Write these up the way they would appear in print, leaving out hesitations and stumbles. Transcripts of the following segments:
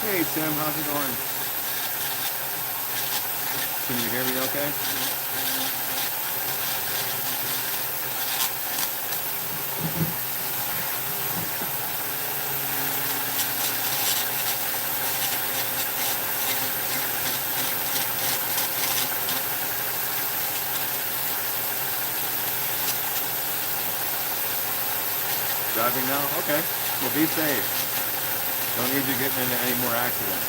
Hey Tim, how's it going? Can you hear me okay? Driving now? Okay. Well, be safe. Don't need you getting into any more accidents.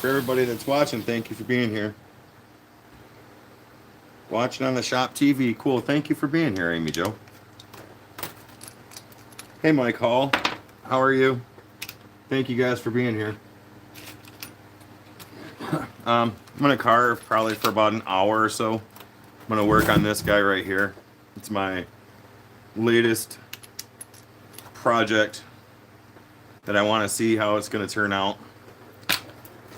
For everybody that's watching, thank you for being here. Watching on the shop TV, cool. Thank you for being here, Amy Jo. Hey, Mike Hall. How are you? Thank you guys for being here. I'm gonna carve probably for about an hour or so. I'm gonna work on this guy right here. It's my latest project that I want to see how it's gonna turn out.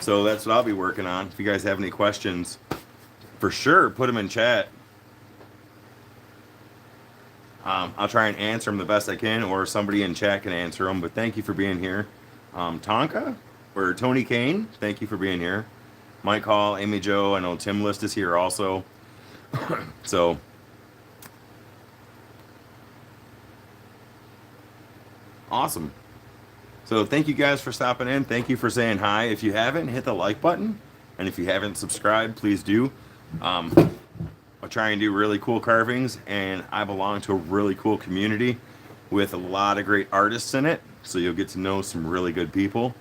So that's what I'll be working on. If you guys have any questions, for sure, put them in chat. I'll try and answer them the best I can, or somebody in chat can answer them. But thank you for being here. Tonka or Tony Kane, thank you for being here. Mike Hall, Amy Jo, I know Tim List is here also. So awesome. So thank you guys for stopping in. Thank you for saying hi. If you haven't, hit the like button. And if you haven't subscribed, please do. I try and do really cool carvings, and I belong to a really cool community with a lot of great artists in it. So you'll get to know some really good people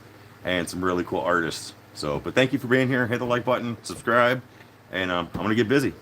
and some really cool artists. So, but thank you for being here. Hit the like button, subscribe, and I'm going to get busy.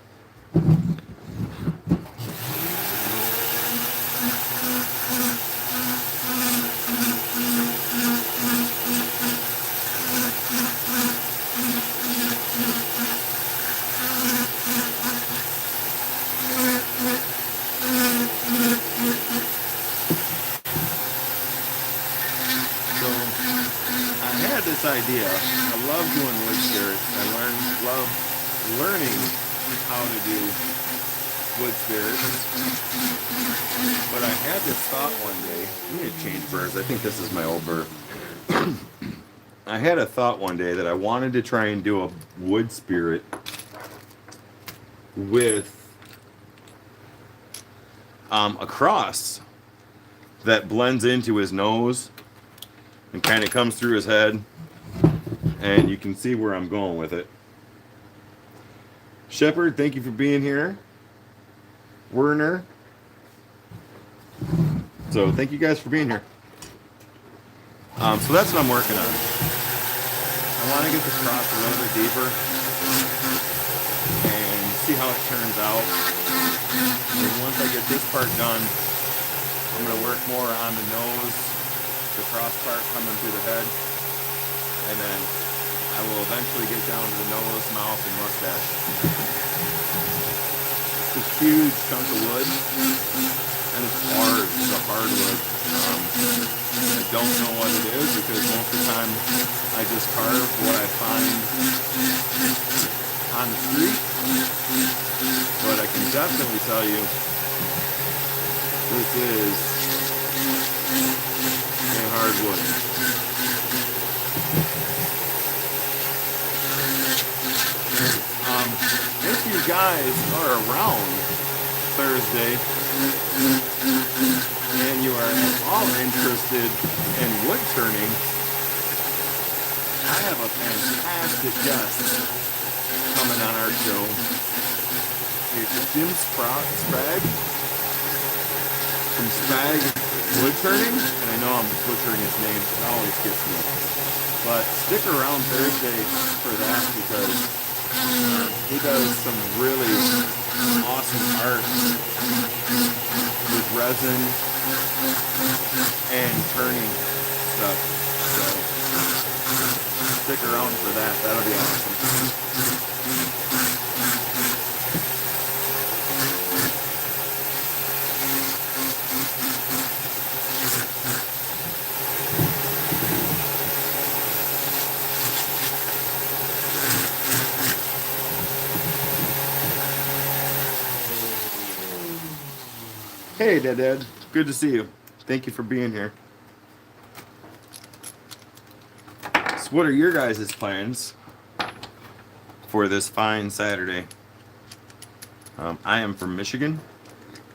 Idea. I love doing wood spirits. I love learning how to do wood spirits. But I had this thought one day. I'm going to change birds. I think this is my old bird. I had a thought one day that I wanted to try and do a wood spirit with a cross that blends into his nose and kind of comes through his head. And you can see where I'm going with it. Shepard, thank you for being here. Werner. So thank you guys for being here. So that's what I'm working on. I want to get this cross a little bit deeper and see how it turns out. And once I get this part done, I'm going to work more on the nose, the cross part coming through the head, and then I will eventually get down to the nose, mouth, and mustache. It's a huge chunk of wood, and it's hard. It's a hard wood. I don't know what it is because most of the time I just carve what I find on the street. But I can definitely tell you this is a hard wood. If you guys are around Thursday and you are at all interested in wood turning, I have a fantastic guest coming on our show. It's Jim Sprague from Spag wood turning, and I know I'm butchering his name, it always gets me. But stick around Thursday for that because he does some really awesome art with resin and turning stuff. So stick around for that. That'll be awesome. Hey, Dad. Good to see you. Thank you for being here. So what are your guys' plans for this fine Saturday? I am from Michigan,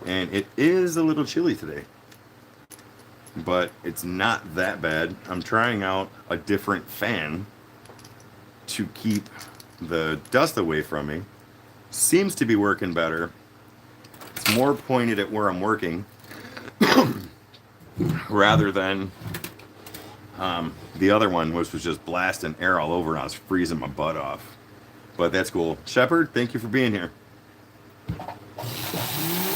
and it is a little chilly today, but it's not that bad. I'm trying out a different fan to keep the dust away from me. Seems to be working better. It's more pointed at where I'm working rather than the other one, which was just blasting air all over and I was freezing my butt off. But that's cool. Shepard, thank you for being here.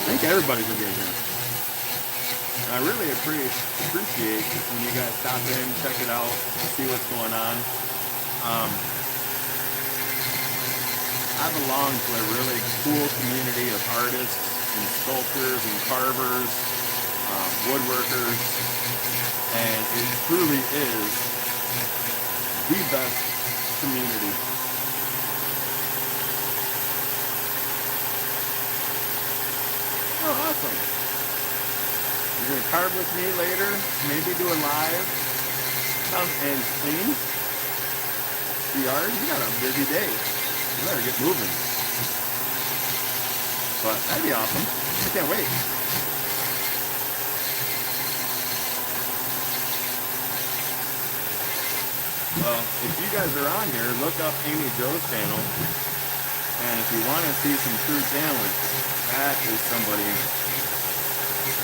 Thank everybody for being here. I really appreciate when you guys stop in, check it out, see what's going on. I belong to a really cool community of artists and sculptors and carvers, woodworkers, and it truly is the best community. Oh, awesome. You're going to carve with me later, maybe do a live, come and clean the yard. You got a busy day. You better get moving. But that'd be awesome. I can't wait. Well, if you guys are on here, look up Amy Jo's channel. And if you want to see some true talent, that is somebody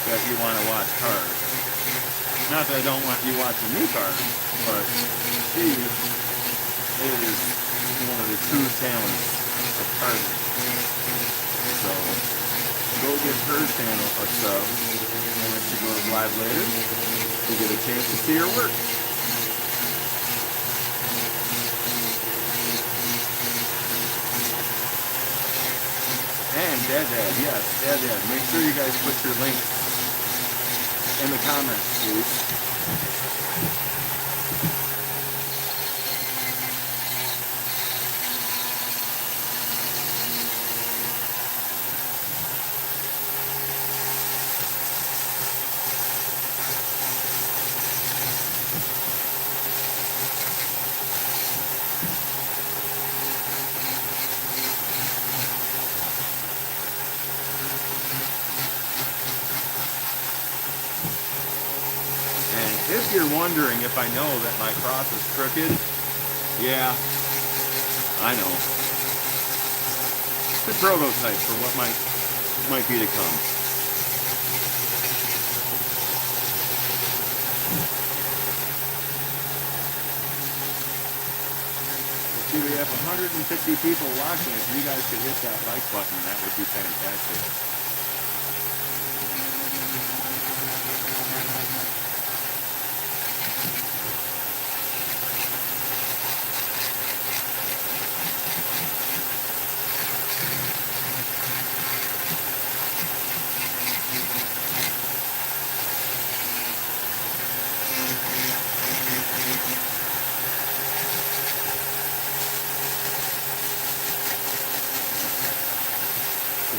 that you want to watch carve. Not that I don't want you watching me carve, but she is one of the true talents of carving. So go give her channel a sub, and when she goes live later, you get a chance to see her work. And Dad, yes, Dad. Make sure you guys put your links in the comments, please. If you're wondering if I know that my cross is crooked, yeah, I know. It's a prototype for what might be to come. Let's see, we have 150 people watching. If you guys could hit that like button, that would be fantastic.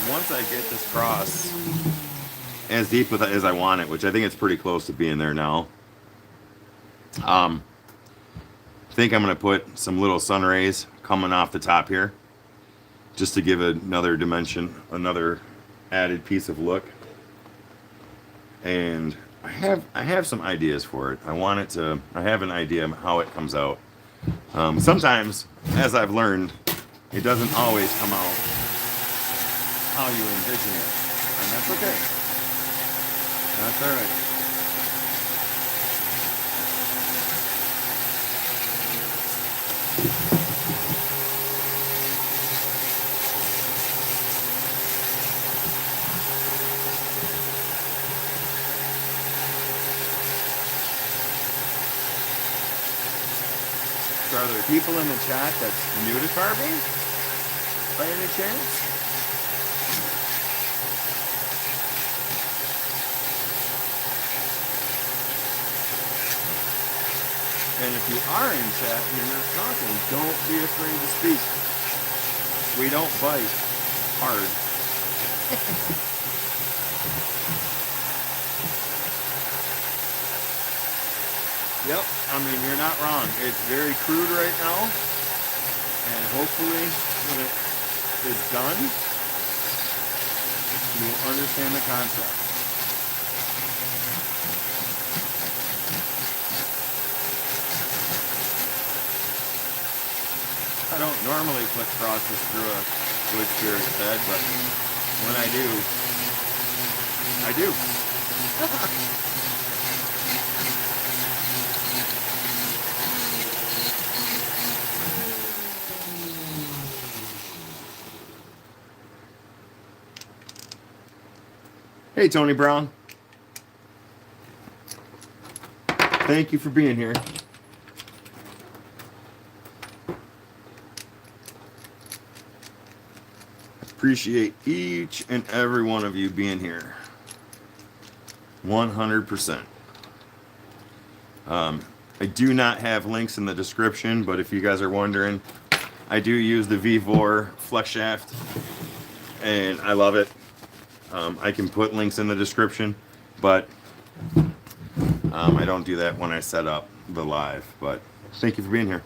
Once I get this cross as deep as I want it, which I think it's pretty close to being there now, I think I'm going to put some little sun rays coming off the top here just to give another dimension, another added piece of look. And I have some ideas for it. I have an idea of how it comes out. Sometimes, as I've learned, it doesn't always come out how you envision it, and that's okay. That's all right. are there people in the chat that's new to carving by any chance? And if you are in chat and you're not talking, don't be afraid to speak. We don't bite hard. Yep, I mean, you're not wrong. It's very crude right now. And hopefully, when it is done, you will understand the concept. I don't normally put crosses through a wood spirit's head, but when I do, I do. Hey, Tony Brown. Thank you for being here. Appreciate each and every one of you being here. 100%. I do not have links in the description, but if you guys are wondering, I do use the V4 flex shaft, and I love it. I can put links in the description, but I don't do that when I set up the live. But thank you for being here.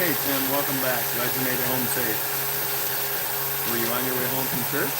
Hey Tim, welcome back. Glad you made it home safe. Were you on your way home from church?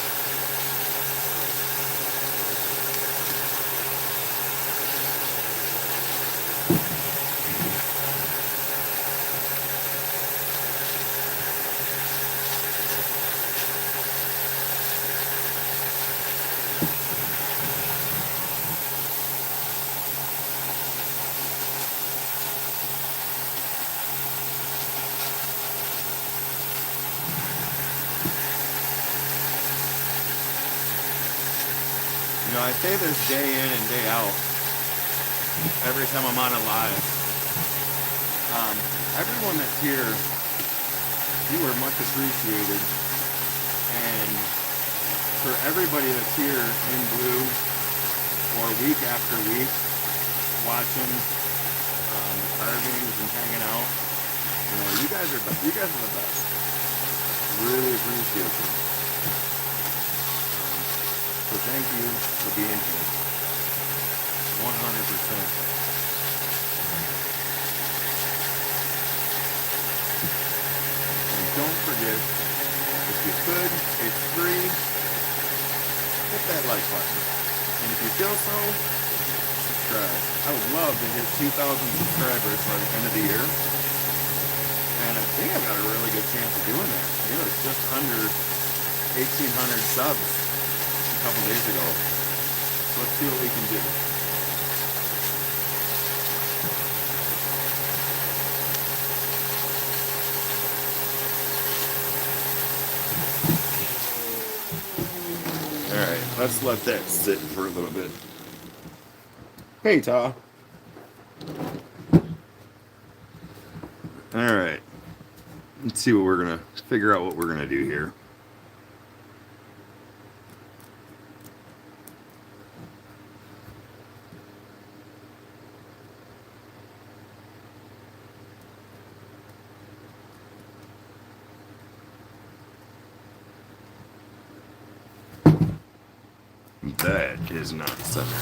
You know, I say this day in and day out, every time I'm on a live. Everyone that's here, you are much appreciated. And for everybody that's here in blue, or week after week, watching the carvings and hanging out, you know, you guys are the best. Really appreciate you. So thank you for being here. 100%. And don't forget, if you could, it's free, hit that like button. And if you feel so, subscribe. I would love to hit 2,000 subscribers by the end of the year. And I think I've got a really good chance of doing that. You know, it's just under 1,800 subs a couple days ago. So let's see what we can do. Alright, let's let that sit for a little bit. Hey, Ta. Alright. Let's see what we're going to figure out what we're going to do here. That is not centered.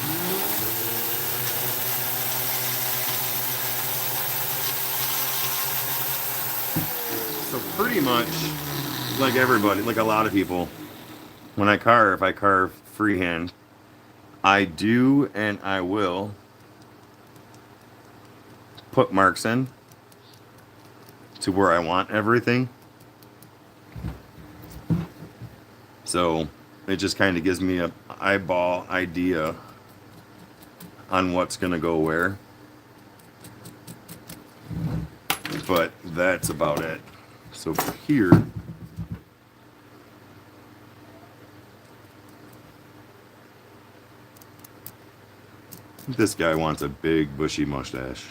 So pretty much like everybody, like a lot of people, when I carve freehand. I do and I will put marks in to where I want everything. So it just kind of gives me an eyeball idea on what's going to go where. But that's about it. So for here, this guy wants a big bushy mustache.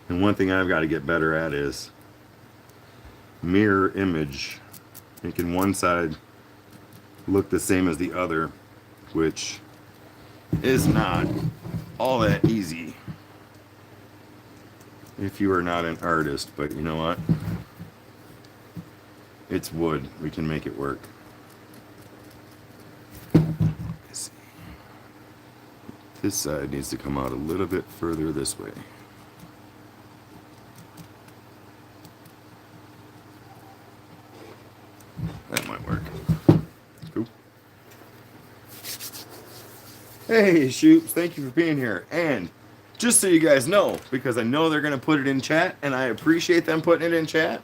And one thing I've got to get better at is mirror image, making one side look the same as the other, which is not all that easy if you are not an artist. But you know what? It's wood. We can make it work. Let's see. This side needs to come out a little bit further this way. That might work. Cool. Hey, Shoops, thank you for being here. And just so you guys know, because I know they're going to put it in chat, and I appreciate them putting it in chat,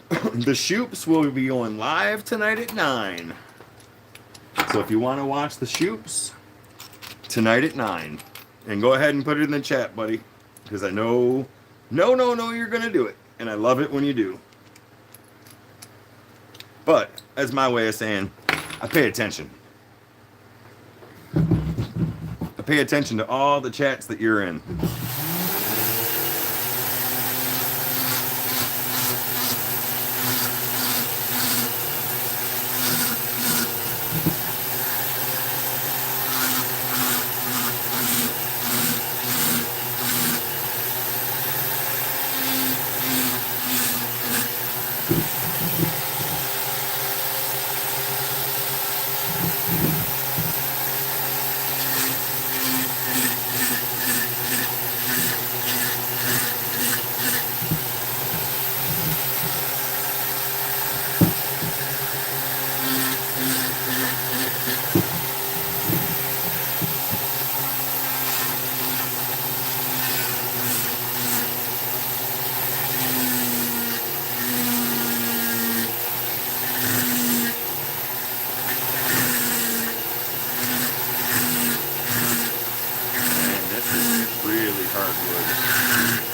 the Shoops will be going live tonight at 9. So if you want to watch the Shoops, tonight at 9. And go ahead and put it in the chat, buddy, because I know you're going to do it. And I love it when you do. But that's my way of saying I pay attention. I pay attention to all the chats that you're in.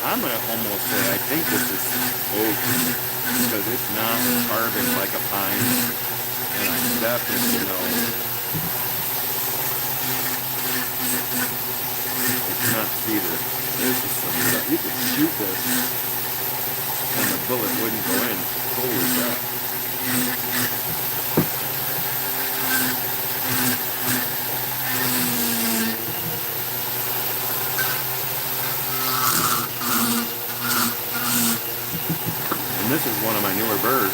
I'm going to almost say I think this is oak because it's not carving like a pine, and I definitely know it's not cedar. This is some stuff. You could shoot this and the bullet wouldn't go in. Holy crap. And this is one of my newer burrs.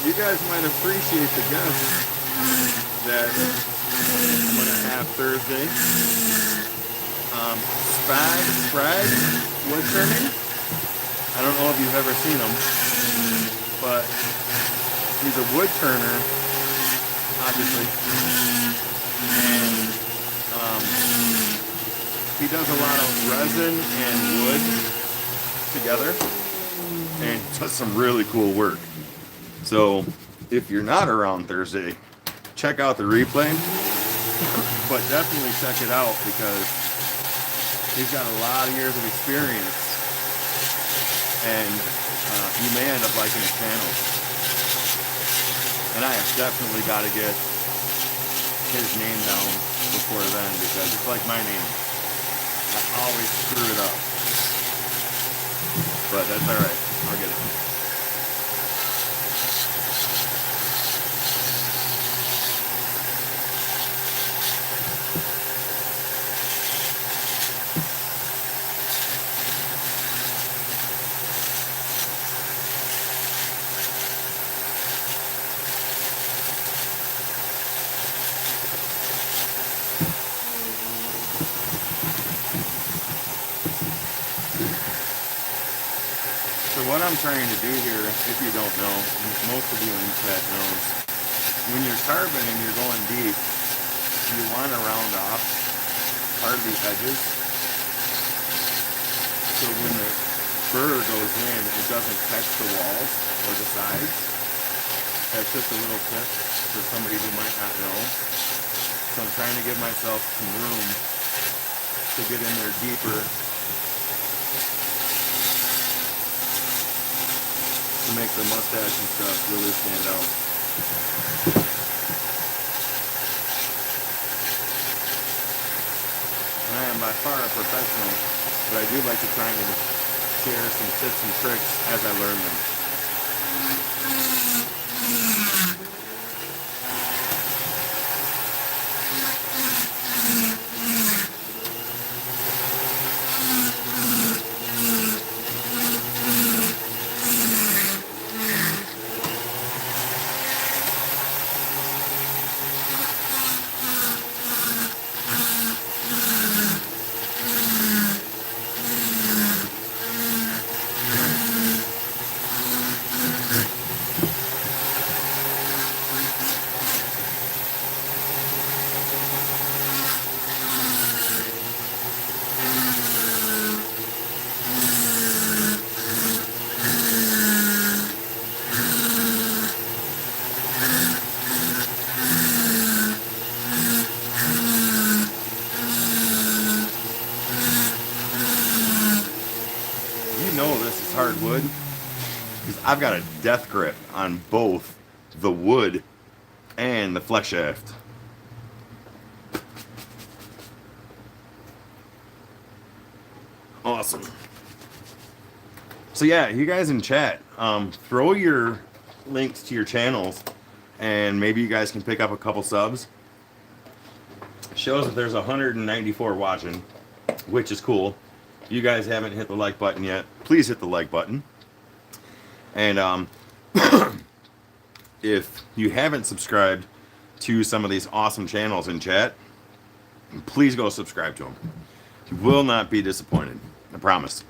You guys might appreciate the guest that I'm going to have Thursday. Sprag wood turning. I don't know if you've ever seen him, but he's a wood turner, obviously. And He does a lot of resin and wood together, and does some really cool work. So if you're not around Thursday, check out the replay, but definitely check it out because he's got a lot of years of experience, and you may end up liking his channel. And I have definitely got to get his name down before then because it's like my name. I always screw it up. But that's alright. I'll get it. So what I'm trying to do here, if you don't know, most of you in chat knows, when you're carving and you're going deep, you want to round off part of the edges. So when the burr goes in, it doesn't catch the walls or the sides. That's just a little tip for somebody who might not know. So I'm trying to give myself some room to get in there deeper, to make the mustache and stuff really stand out. And I am by far a professional, but I do like to try and share some tips and tricks as I learn them. This is hardwood because I've got a death grip on both the wood and the flex shaft. Awesome. So yeah, you guys in chat, throw your links to your channels and maybe you guys can pick up a couple subs. Shows that there's 194 watching, which is cool. If you guys haven't hit the like button yet, please hit the like button. And if you haven't subscribed to some of these awesome channels in chat, please go subscribe to them. You will not be disappointed. I promise.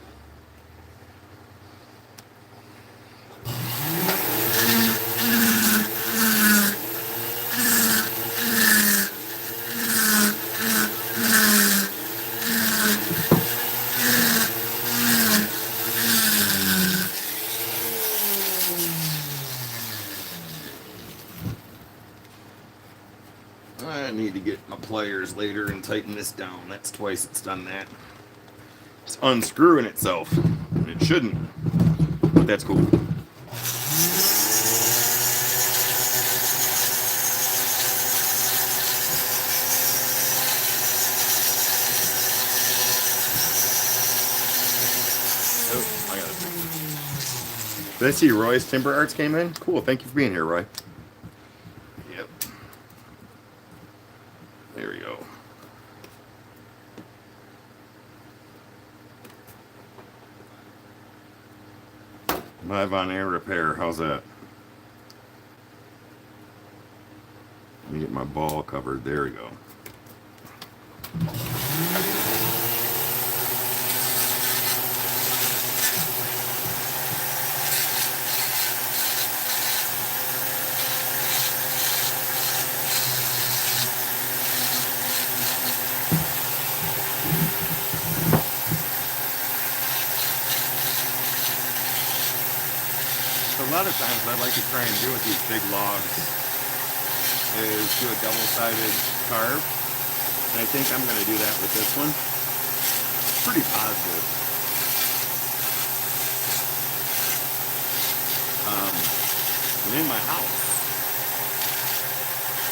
I need to get my pliers later and tighten this down. That's twice it's done that. It's unscrewing itself. And it shouldn't. But that's cool. Oh, I got it. Did I see Roy's Timber Arts came in? Cool. Thank you for being here, Roy. Yep. There we go. Live on air repair. How's that? Let me get my ball covered. There we go. So a lot of times what I like to try and do with these big logs is do a double-sided carve. And I think I'm going to do that with this one. Pretty positive. And in my house,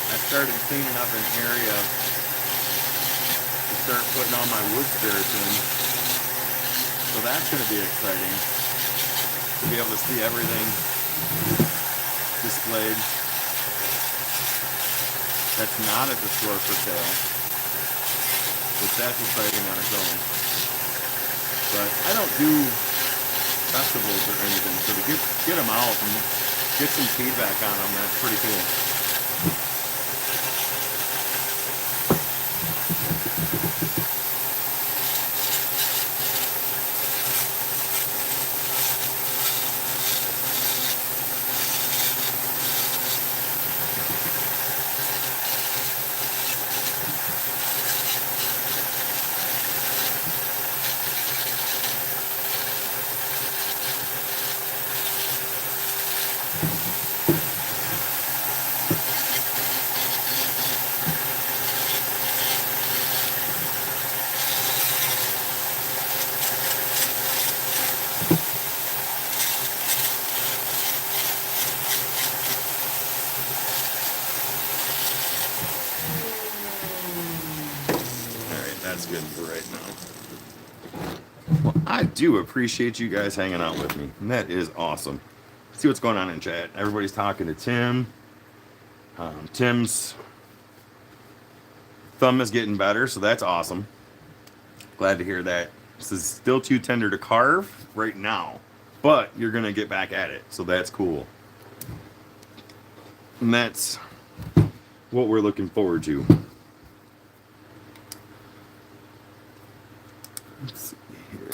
I started cleaning up an area to start putting all my wood spirits in. So that's going to be exciting to be able to see everything displayed that's not at the store for sale, which that's exciting on its own. But I don't do festivals or anything, so to get them out and get some feedback on them, that's pretty cool. That's good for right now. Well, I do appreciate you guys hanging out with me. That is awesome. See what's going on in chat. Everybody's talking to Tim. Tim's thumb is getting better, so that's awesome. Glad to hear that. This is still too tender to carve right now, but you're going to get back at it, so that's cool. And that's what we're looking forward to. Let's see here.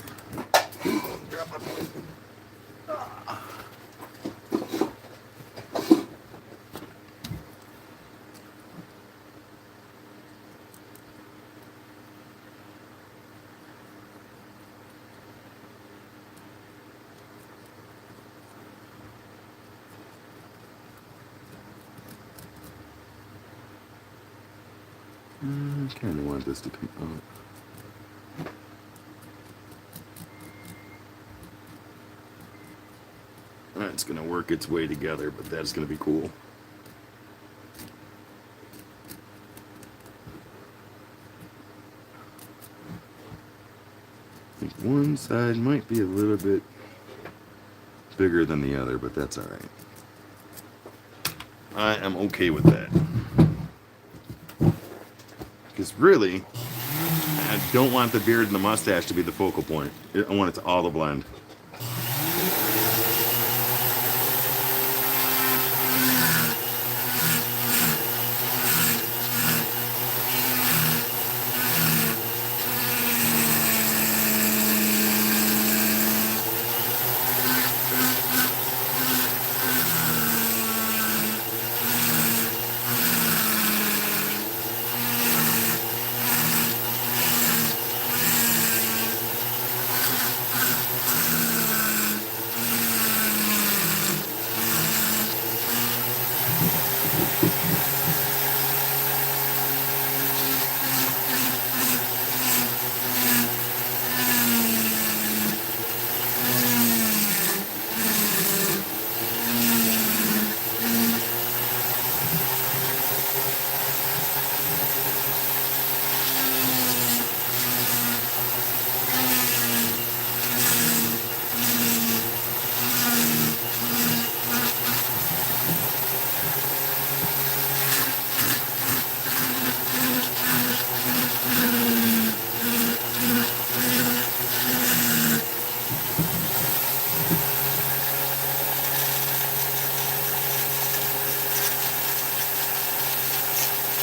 I kind of want this to come out. It's going to work its way together, but that's going to be cool. I think one side might be a little bit bigger than the other, but that's all right. I am okay with that. Because really, I don't want the beard and the mustache to be the focal point. I want it to all to blend.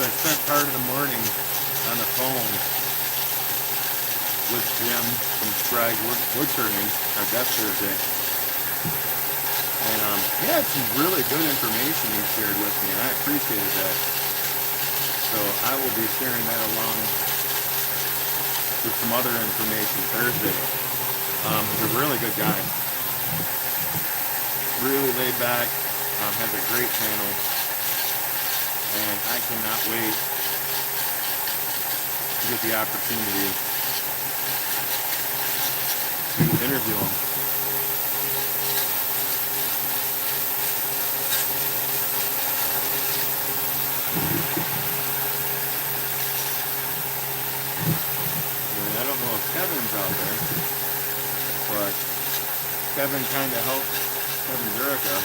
So I spent part of the morning on the phone with Jim from Scrag Woodturning, our guest Thursday. And he had some really good information he shared with me, and I appreciated that. So I will be sharing that along with some other information Thursday. He's a really good guy. Really laid back, has a great channel, and I cannot wait to get the opportunity to interview him. I don't know if Kevin's out there, but Kevin kind of helped, Kevin Jericho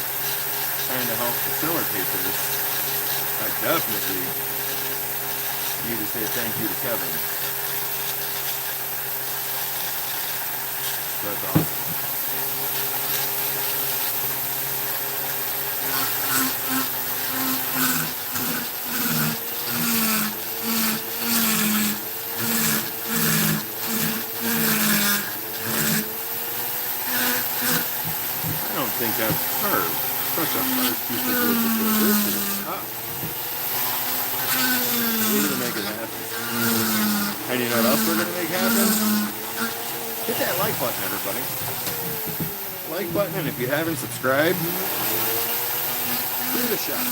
kind of helped facilitate this. I definitely need to say thank you to Kevin. So that's awesome. I don't think I've carved such a hard piece of wood before. This is tough. We're gonna make it happen. And you know what else we're gonna make happen? Hit that like button, everybody. Like button, and if you haven't subscribed, give it a shot.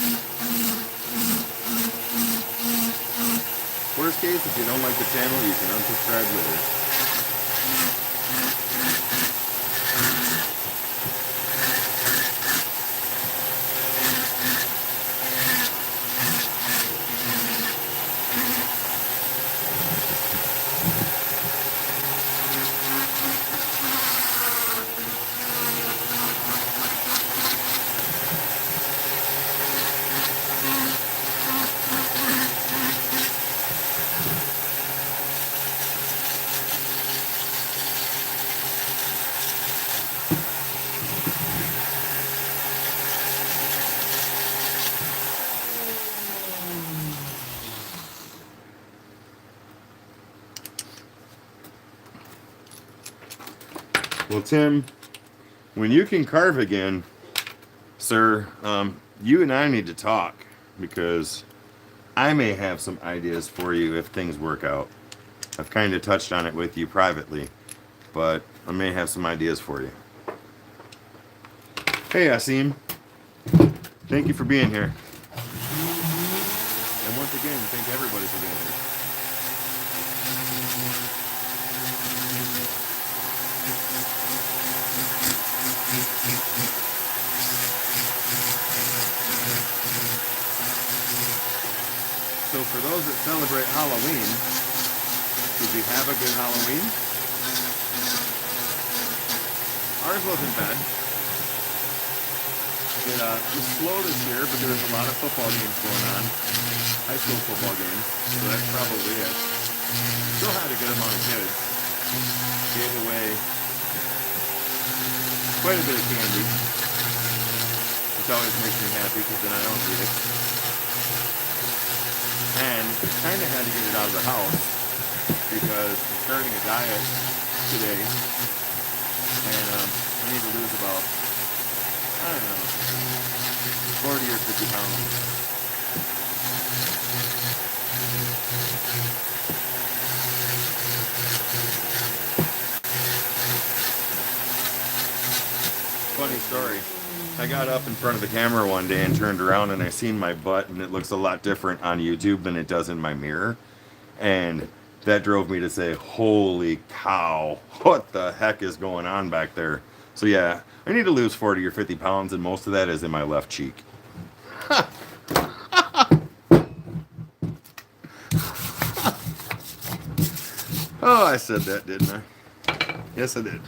Worst case, if you don't like the channel, you can unsubscribe later. Well, Tim, when you can carve again, sir, you and I need to talk, because I may have some ideas for you if things work out. I've kind of touched on it with you privately, but I may have some ideas for you. Hey, Asim. Thank you for being here. And once again, thank everybody for being here. So for those that celebrate Halloween, did you have a good Halloween? Ours wasn't bad. It was slow this year, but there was a lot of football games going on. High school football games, so that's probably it. Still had a good amount of kids. Gave away quite a bit of candy, which always makes me happy because then I don't eat it. And kind of had to get it out of the house because I'm starting a diet today, and I need to lose about, I don't know, 40 or 50 pounds. Funny story. I got up in front of the camera one day and turned around and I seen my butt, and it looks a lot different on YouTube than it does in my mirror. And that drove me to say, holy cow, what the heck is going on back there? So yeah, I need to lose 40 or 50 pounds, and most of that is in my left cheek. Oh, I said that, didn't I? Yes, I did.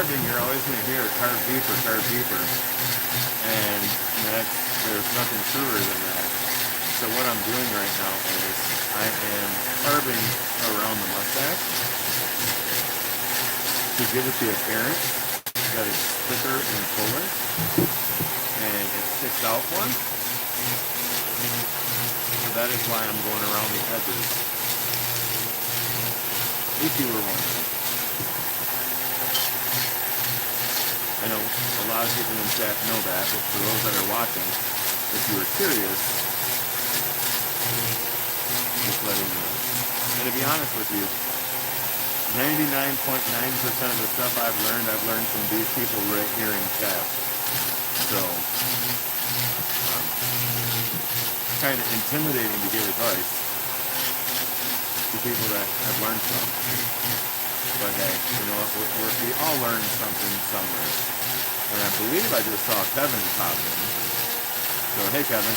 carving, you're always going to hear carve deeper, carve deeper. And there's nothing truer than that. So what I'm doing right now is I am carving around the mustache to give it the appearance that it's thicker and fuller and it sticks out more. So that is why I'm going around the edges. If you were wondering. I know a lot of people in chat know that, but for those that are watching, if you were curious, just letting you know. And to be honest with you, 99.9% of the stuff I've learned from these people right here in chat. So, kind of intimidating to give advice to people that I've learned from. But hey, you know what, we all learn something somewhere. And I believe I just saw Kevin pop in. So hey Kevin.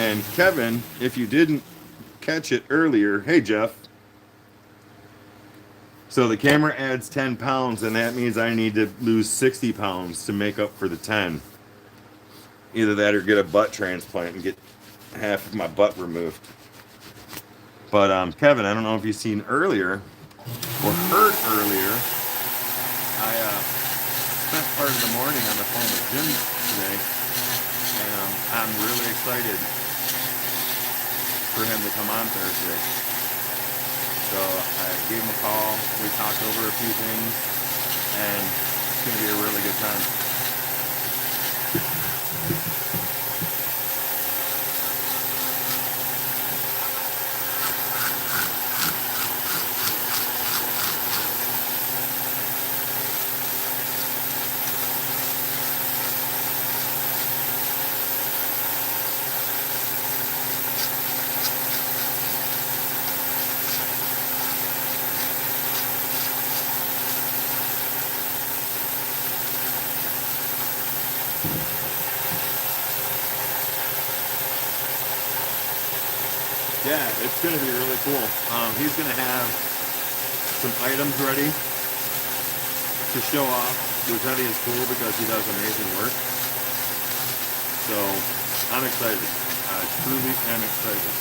And Kevin, if you didn't catch it earlier, hey Jeff. So the camera adds 10 pounds and that means I need to lose 60 pounds to make up for the 10. Either that or get a butt transplant and get half of my butt removed. But Kevin, I don't know if you've seen earlier or heard earlier, I spent part of the morning on the phone with Jim today, and I'm really excited for him to come on Thursday. So I gave him a call, we talked over a few things, and it's going to be a really good time. Yeah, it's going to be really cool. He's going to have some items ready to show off, which I think is cool because he does amazing work. So I'm excited. I truly am excited.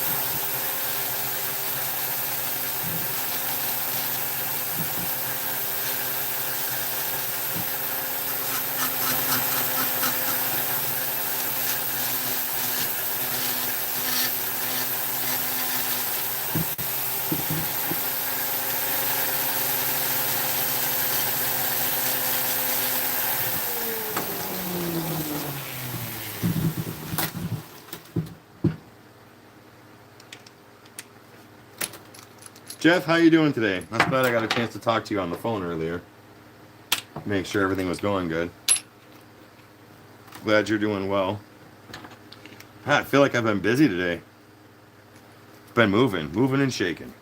Jeff, how you doing today? I'm glad I got a chance to talk to you on the phone earlier. Make sure everything was going good. Glad you're doing well. I feel like I've been busy today. Been moving and shaking.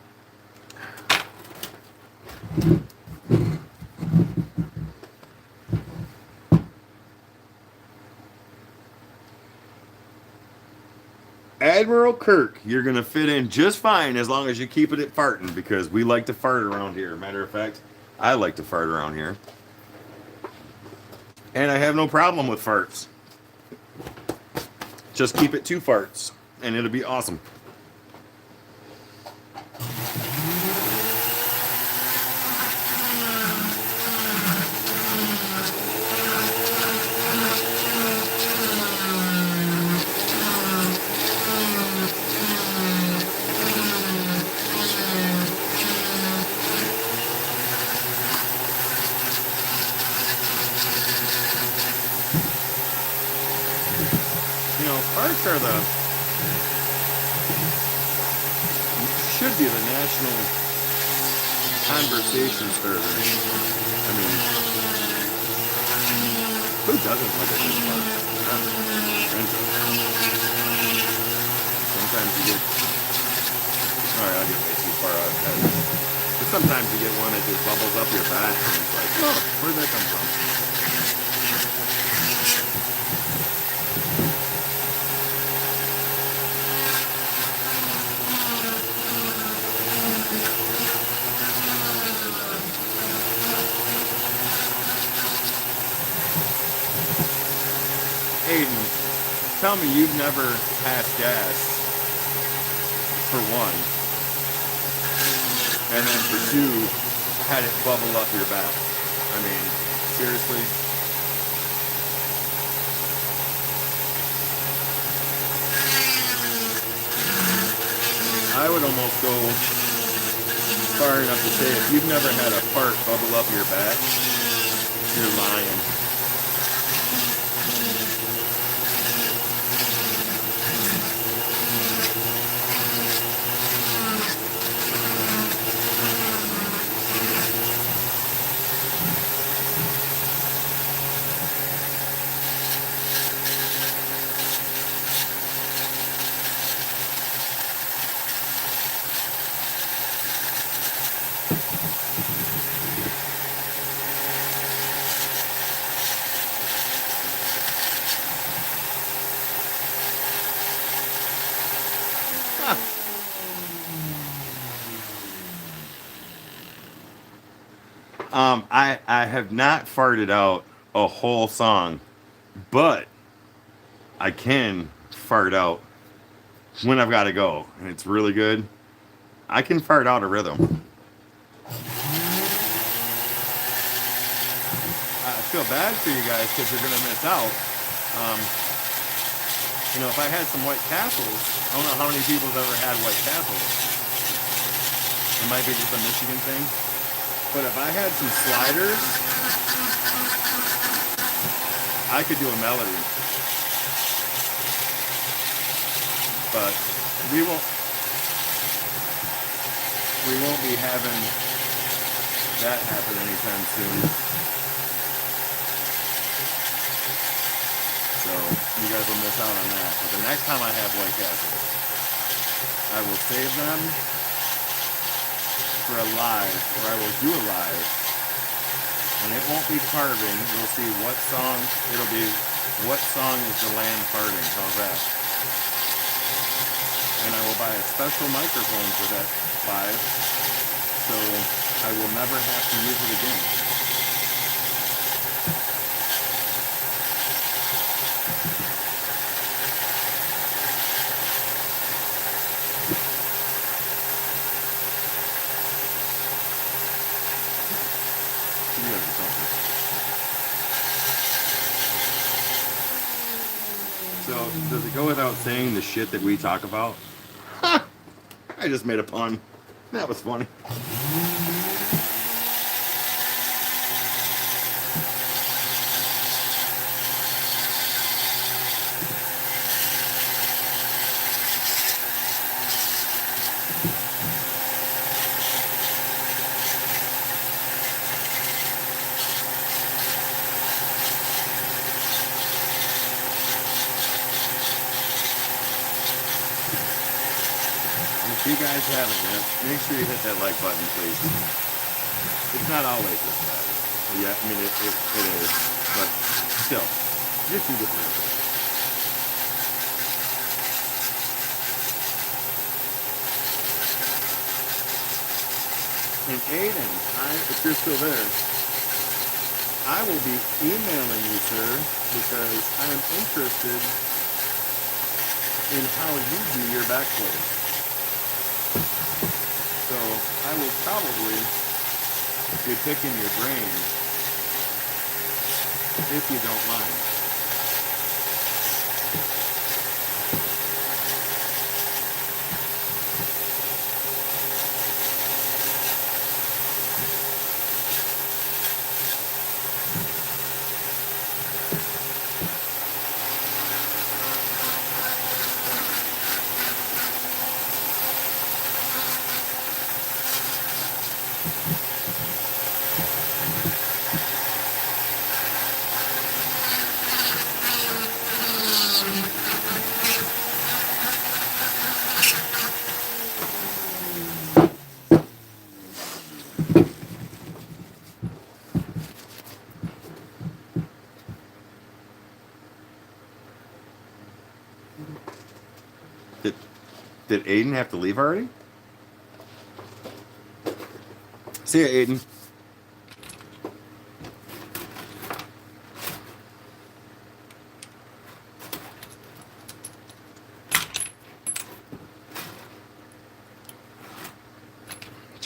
Admiral Kirk, you're going to fit in just fine as long as you keep it at farting, because we like to fart around here. Matter of fact, I like to fart around here. And I have no problem with farts. Just keep it 2 farts, and it'll be awesome. Farts are should be the national conversation starter. I mean, who doesn't like a good fart? Sometimes you get, sorry, I'll get way too far out ahead. But sometimes you get one that just bubbles up your back and it's like, oh, where'd that come from? tell me you've never passed gas for one, and then for two, had it bubble up your back. I mean, seriously? I would almost go far enough to say if you've never had a fart bubble up your back, you're lying. I have not farted out a whole song, but I can fart out when I've got to go, and it's really good. I can fart out a rhythm. I feel bad for you guys because you're gonna miss out. You know, if I had some White Castles, I don't know how many people have ever had White Castles. It might be just a Michigan thing. But if I had some sliders, I could do a melody. But we won't be having that happen anytime soon. So you guys will miss out on that. But the next time I have White Castles, I will save them for a live, or I will do a live, and it won't be carving. You'll see what song it'll be. What song is the land farting? How's that? And I will buy a special microphone for that live, so I will never have to use it again. So, does it go without saying the shit that we talk about? Ha! I just made a pun. That was funny. If you guys haven't yet, make sure you hit that like button, please. It's not always this bad. Yeah, I mean, it is. But still, just do the real. And Aiden, if you're still there, I will be emailing you, sir, because I am interested in how you do your backflip. So I will probably be picking your brain if you don't mind. Did Aiden have to leave already? See ya, Aiden.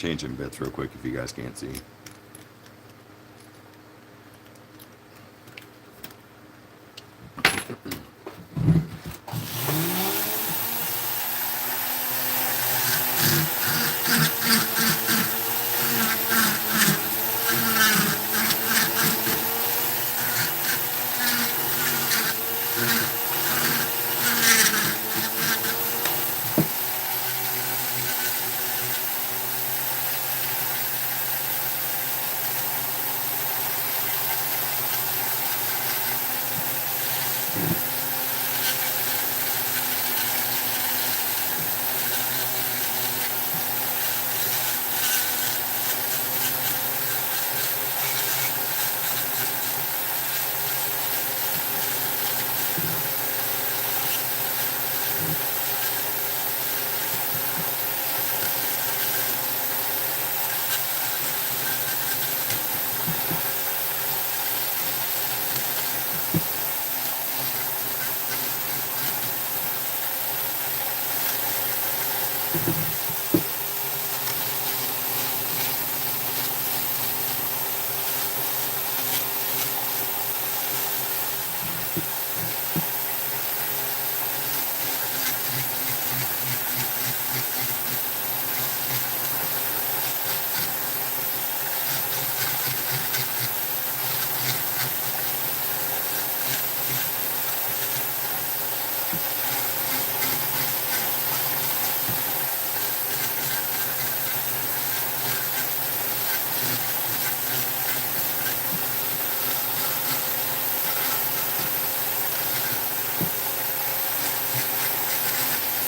changing bits real quick if you guys can't see.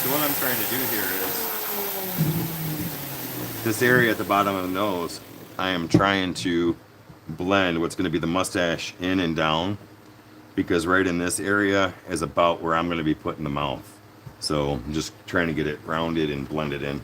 So what I'm trying to do here is this area at the bottom of the nose, I am trying to blend what's going to be the mustache in and down, because right in this area is about where I'm going to be putting the mouth. So I'm just trying to get it rounded and blended in.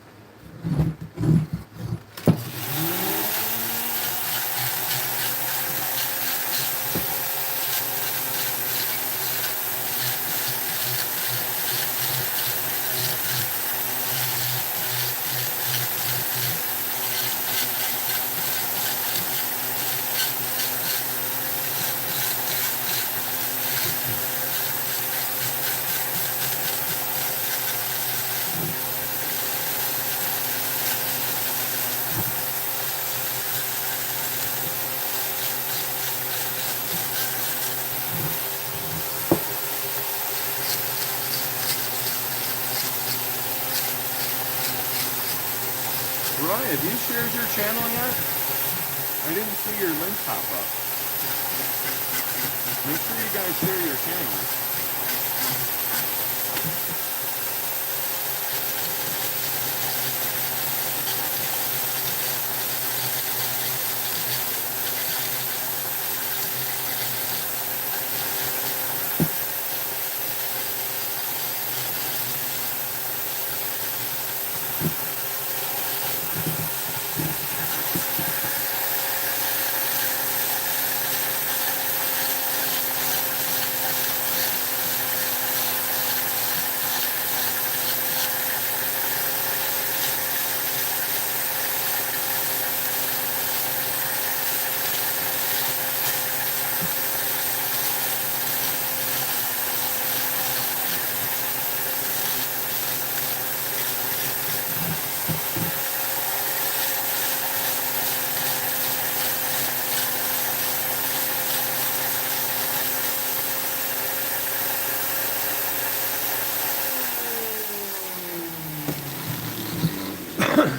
Roy, have you shared your channel yet? I didn't see your link pop up. Make sure you guys share your channels.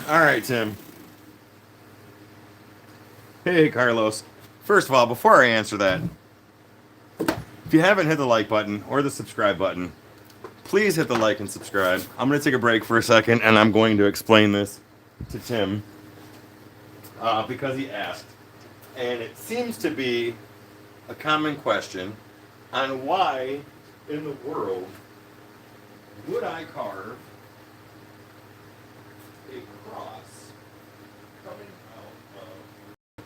All right, Tim. Hey, Carlos. First of all, before I answer that, if you haven't hit the like button or the subscribe button, please hit the like and subscribe. I'm going to take a break for a second, and I'm going to explain this to Tim because he asked. And it seems to be a common question on why in the world would I carve a cross coming out of a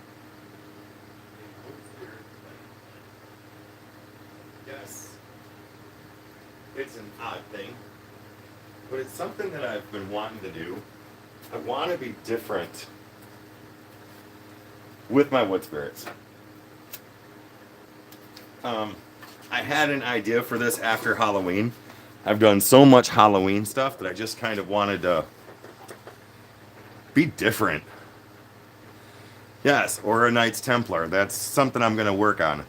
woodspirit plant. Yes, it's an odd thing, but it's something that I've been wanting to do. I want to be different with my wood spirits. I had an idea for this after Halloween. I've done so much Halloween stuff that I just kind of wanted to be different. Yes, or a Knights Templar. That's something I'm going to work on.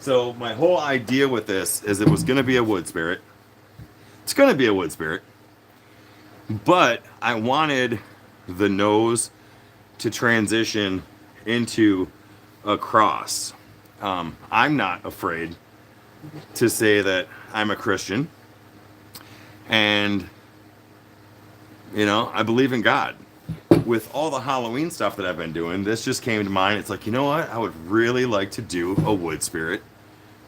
So my whole idea with this is it was going to be a wood spirit. It's going to be a wood spirit. But I wanted the nose to transition into a cross. I'm not afraid to say that I'm a Christian. And, you know, I believe in God. With all the Halloween stuff that I've been doing, this just came to mind. It's like, you know what? I would really like to do a wood spirit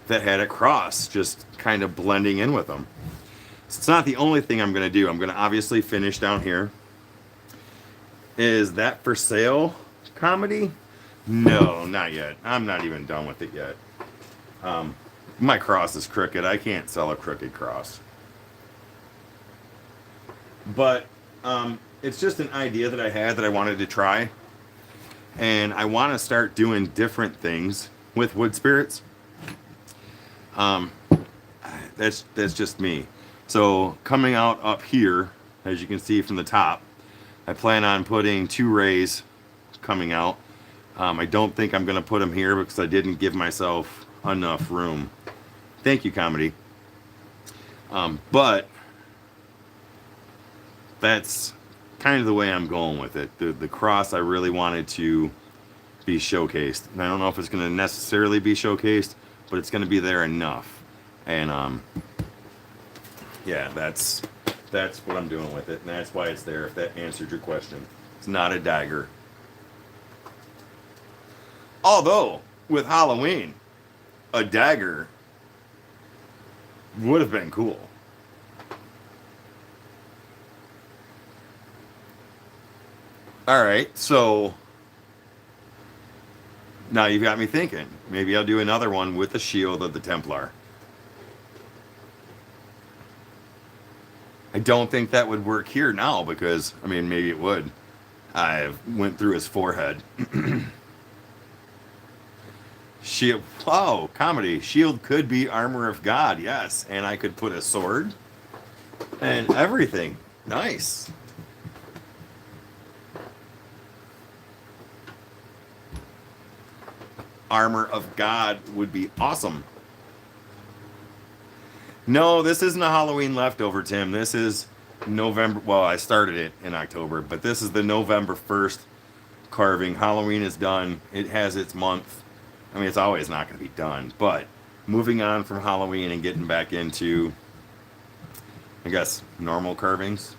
that had a cross just kind of blending in with them. So it's not the only thing I'm going to do. I'm going to obviously finish down here. Is that for sale comedy? No, not yet. I'm not even done with it yet. My cross is crooked. I can't sell a crooked cross. But it's just an idea that I had that I wanted to try. And I want to start doing different things with wood spirits. That's just me. So coming out up here, as you can see from the top, I plan on putting 2 rays coming out. I don't think I'm going to put them here because I didn't give myself enough room. Thank you, comedy. But that's kind of the way I'm going with it. The cross I really wanted to be showcased. And I don't know if it's going to necessarily be showcased, but it's going to be there enough. And yeah, that's what I'm doing with it. And that's why it's there, if that answered your question. It's not a dagger. Although, with Halloween, a dagger would have been cool. Alright, so now you've got me thinking. Maybe I'll do another one with the shield of the Templar. I don't think that would work here now because, I mean, maybe it would. I went through his forehead. Shield. Oh, comedy. Shield could be armor of God, yes. And I could put a sword and everything. Nice. Armor of God would be awesome. No, this isn't a Halloween leftover, Tim. This is November. Well, I started it in October, but this is the November 1st carving. Halloween is done. It has its month. I mean, it's always not going to be done, but moving on from Halloween and getting back into, I guess, normal carvings.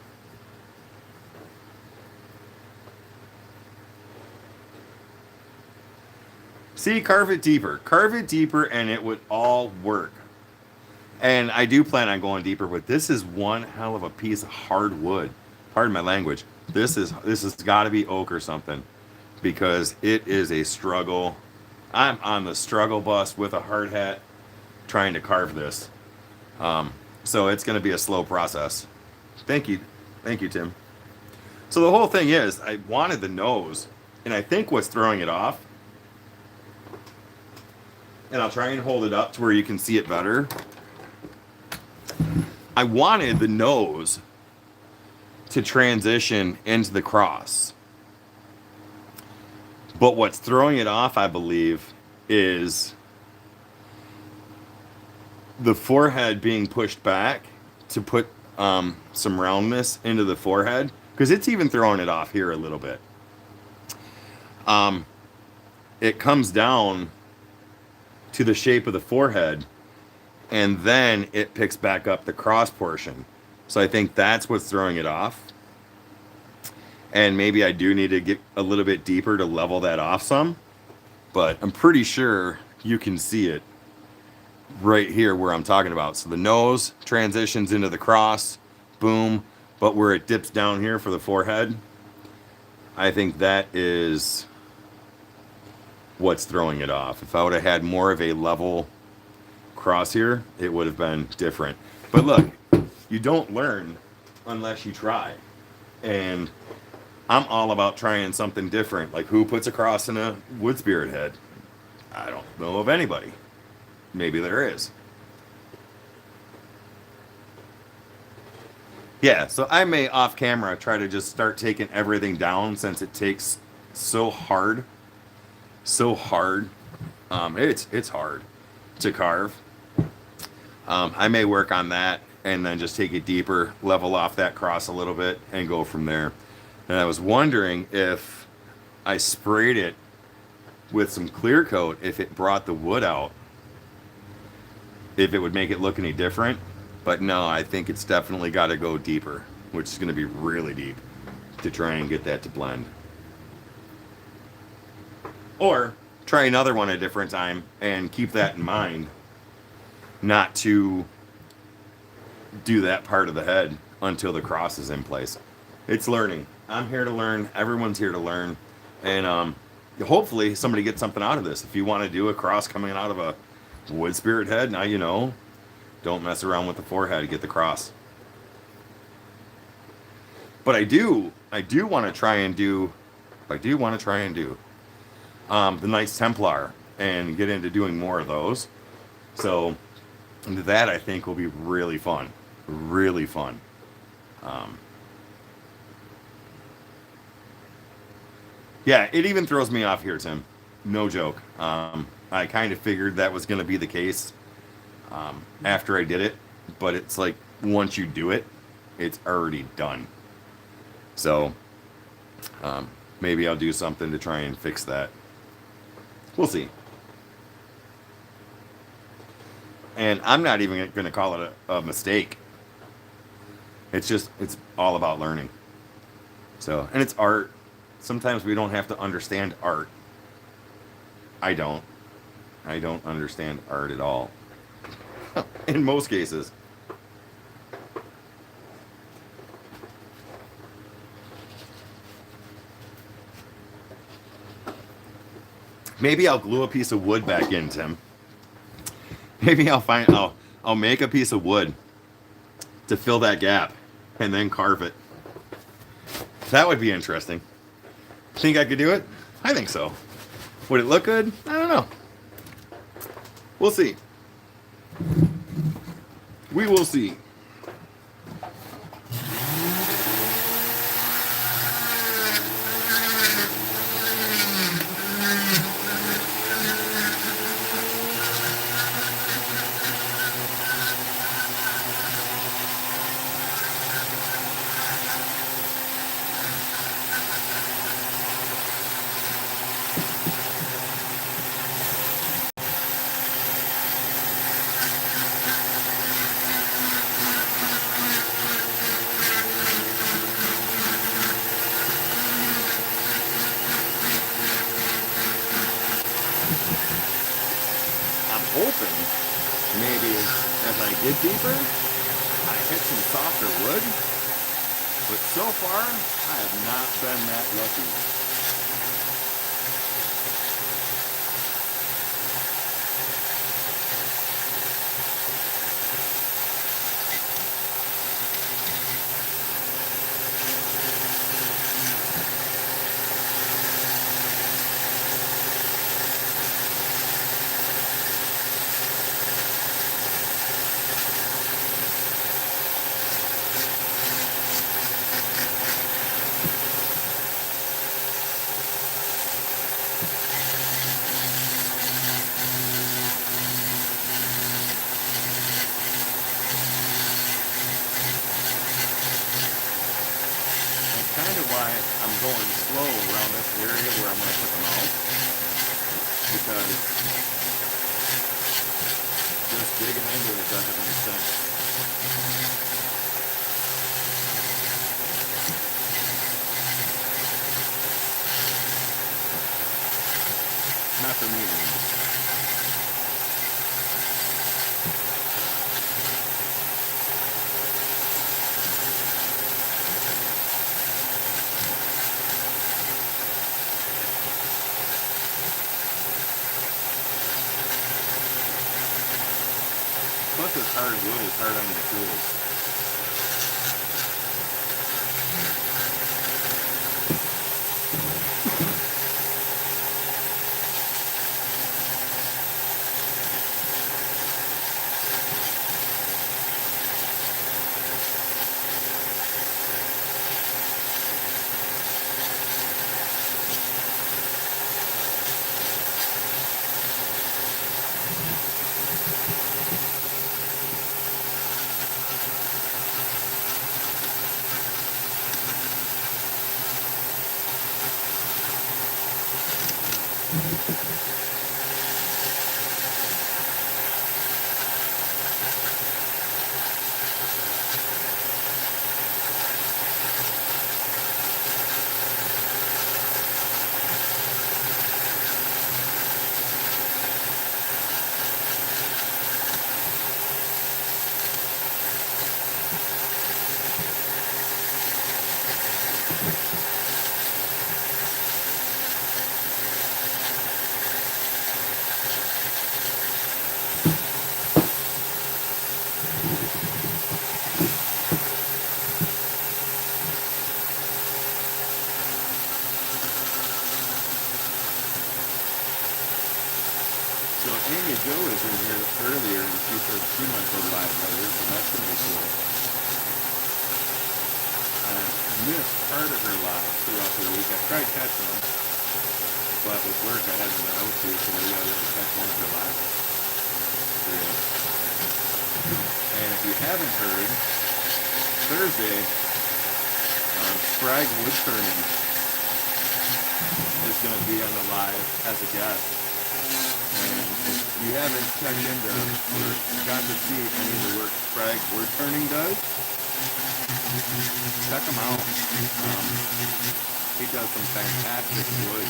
See, carve it deeper. Carve it deeper and it would all work. And I do plan on going deeper, but this is one hell of a piece of hard wood. Pardon my language. This has got to be oak or something because it is a struggle. I'm on the struggle bus with a hard hat trying to carve this. So it's going to be a slow process. Thank you. Thank you, Tim. So the whole thing is I wanted the nose, and I think what's throwing it off, and I'll try and hold it up to where you can see it better. I wanted the nose to transition into the cross. But what's throwing it off, I believe, is the forehead being pushed back to put some roundness into the forehead. Because it's even throwing it off here a little bit. It comes down to the shape of the forehead, and then it picks back up the cross portion. So I think that's what's throwing it off. And maybe I do need to get a little bit deeper to level that off some. But I'm pretty sure you can see it right here where I'm talking about. So the nose transitions into the cross, boom. But where it dips down here for the forehead, I think that is what's throwing it off. If I would have had more of a level cross here, it would have been different. But look, you don't learn unless you try. And I'm all about trying something different. Like, who puts a cross in a wood spirit head? I don't know of anybody. Maybe there is. Yeah, so I may off camera try to just start taking everything down since it takes so hard, so hard. It's hard to carve. I may work on that and then just take it deeper, level off that cross a little bit, and go from there. And I was wondering if I sprayed it with some clear coat, if it brought the wood out, if it would make it look any different. But no, I think it's definitely got to go deeper, which is going to be really deep to try and get that to blend. Or try another one at a different time and keep that in mind, not to do that part of the head until the cross is in place. It's learning. I'm here to learn. Everyone's here to learn. And hopefully somebody gets something out of this. If you want to do a cross coming out of a wood spirit head, now you know. Don't mess around with the forehead to get the cross. But I do want to try and do the Knights Templar and get into doing more of those. So that I think will be really fun. Really fun. Yeah, it even throws me off here, Tim. No joke. I kind of figured that was going to be the case after I did it, but it's like once you do it, it's already done. So maybe I'll do something to try and fix that. We'll see. And I'm not even going to call it a mistake. It's all about learning. So, and it's art. Sometimes we don't have to understand art. I don't understand art at all. In most cases. Maybe I'll glue a piece of wood back in, Tim. Maybe I'll make a piece of wood to fill that gap and then carve it. That would be interesting. Think I could do it? I think so. Would it look good? I don't know. We'll see. We will see. Hoping maybe as I get deeper, I hit some softer wood, but so far I have not been that lucky. Kind of why I'm going slow around this area where I'm going to put them out, because just digging into it doesn't make sense. Not for me anymore. Plus this hard wood is hard on the tools. So Amy Jo was in here earlier and she said she might go live later, so that's gonna be cool. I missed part of her live throughout the week. I tried catching them, but with work I haven't been able to, so maybe I'll be able to catch one of her live. And if you haven't heard, Thursday, Sprag Wood Turning is going to be on the live as a guest. And if you haven't checked into or got to see any of the work Sprag Wood Turning does, check him out. He does some fantastic wood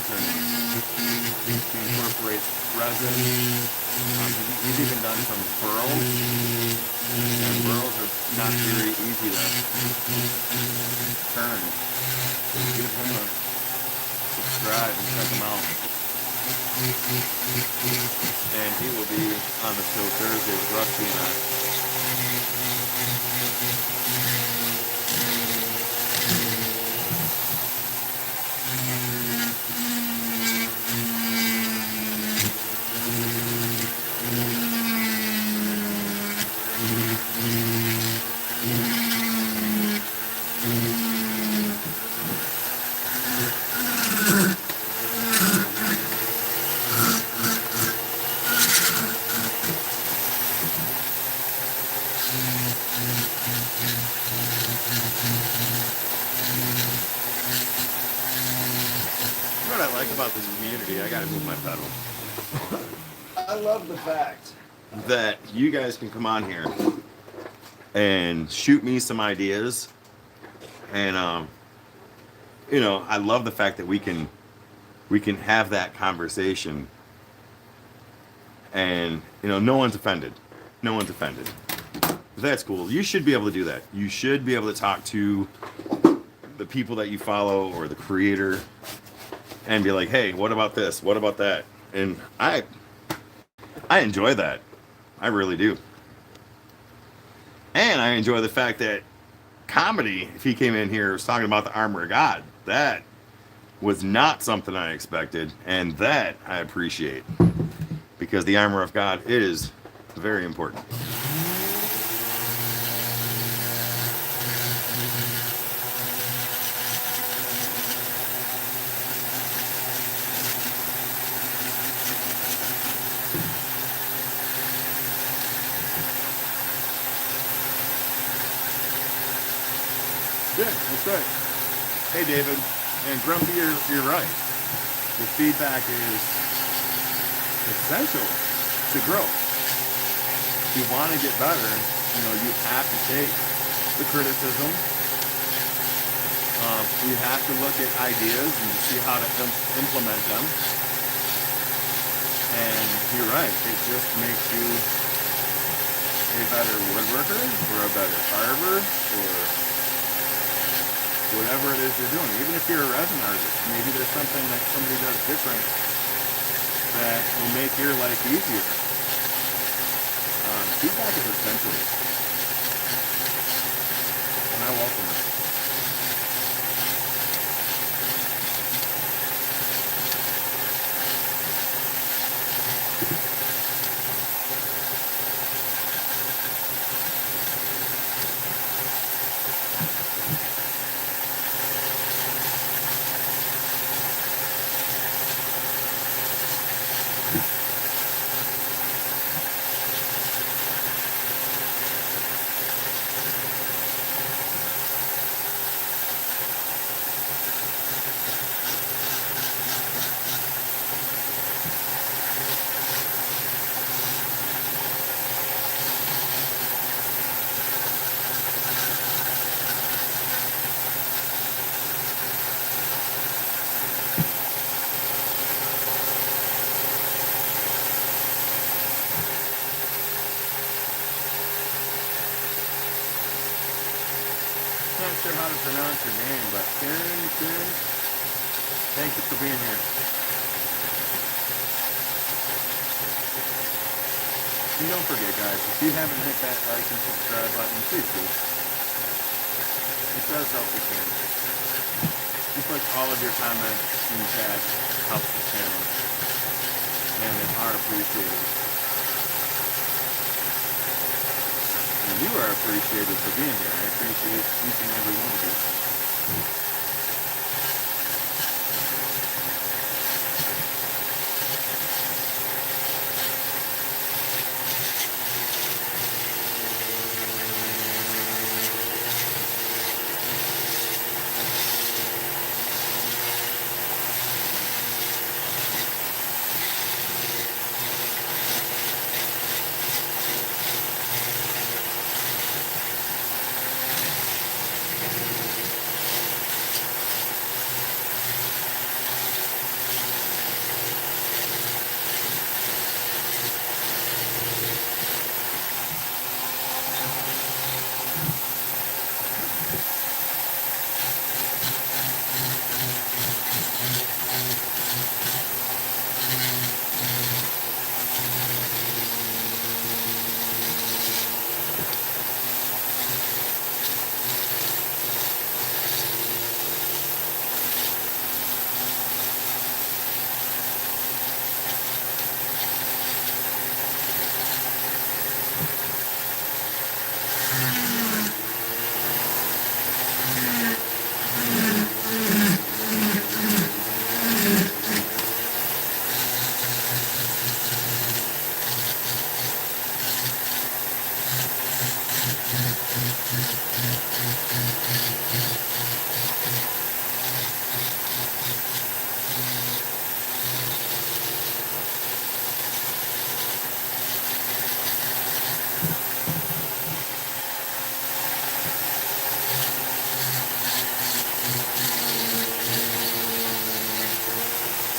turning. He incorporates resin. He's even done some burls. And burls are not very easy to turn. So give him a subscribe and check him out. And he will be on the show Thursday with Rusty and I. What I like about this community, I gotta move my pedal. I love the fact that you guys can come on here and shoot me some ideas, and I love the fact that we can have that conversation, and no one's offended. That's cool. You should be able to do that. You should be able to talk to the people that you follow or the creator and be like, hey, what about this? What about that? And I enjoy that. I really do. And I enjoy the fact that comedy, if he came in here was talking about the armor of God, that was not something I expected, and that I appreciate, because the armor of God is very important. Yeah, that's right. Hey, David. And Grumpy, you're right. The feedback is essential to grow. If you want to get better, you have to take the criticism. You have to look at ideas and see how to implement them. And you're right. It just makes you a better woodworker or a better carver or whatever it is you're doing. Even if you're a resin artist, maybe there's something that somebody does different that will make your life easier. Feedback is essential, and I welcome it. not sure how to pronounce your name, but Karen, thank you for being here. And don't forget, guys, if you haven't hit that like and subscribe button, please do. It does help the channel. Just like all of your comments in chat helps the channel, and they are appreciated. And you are appreciated for being here. I appreciate each and every one of you.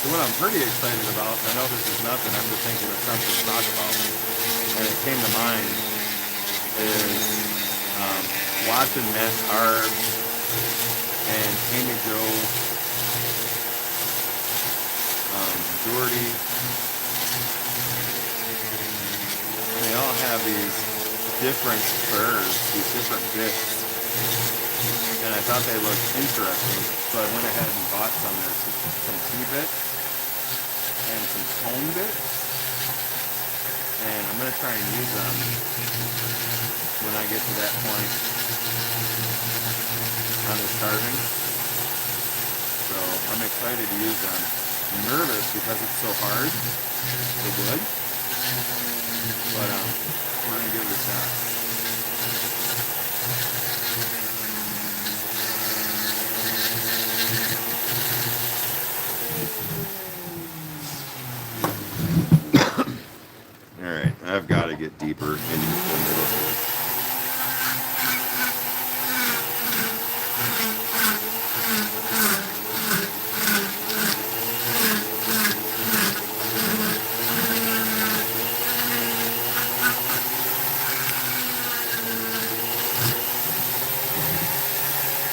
What I'm pretty excited about, I know this is nothing, I'm just thinking of something to talk about, and it came to mind, is watching Matt Carve and Amy Jo, Jordy. They all have these different spurs, these different bits, and I thought they looked interesting, so I went ahead and bought some T-bits and some tone bits, and I'm going to try and use them when I get to that point on this carving. So I'm excited to use them. I'm nervous because it's so hard, the wood, but we're going to give it a shot. I've got to get deeper into the middle here.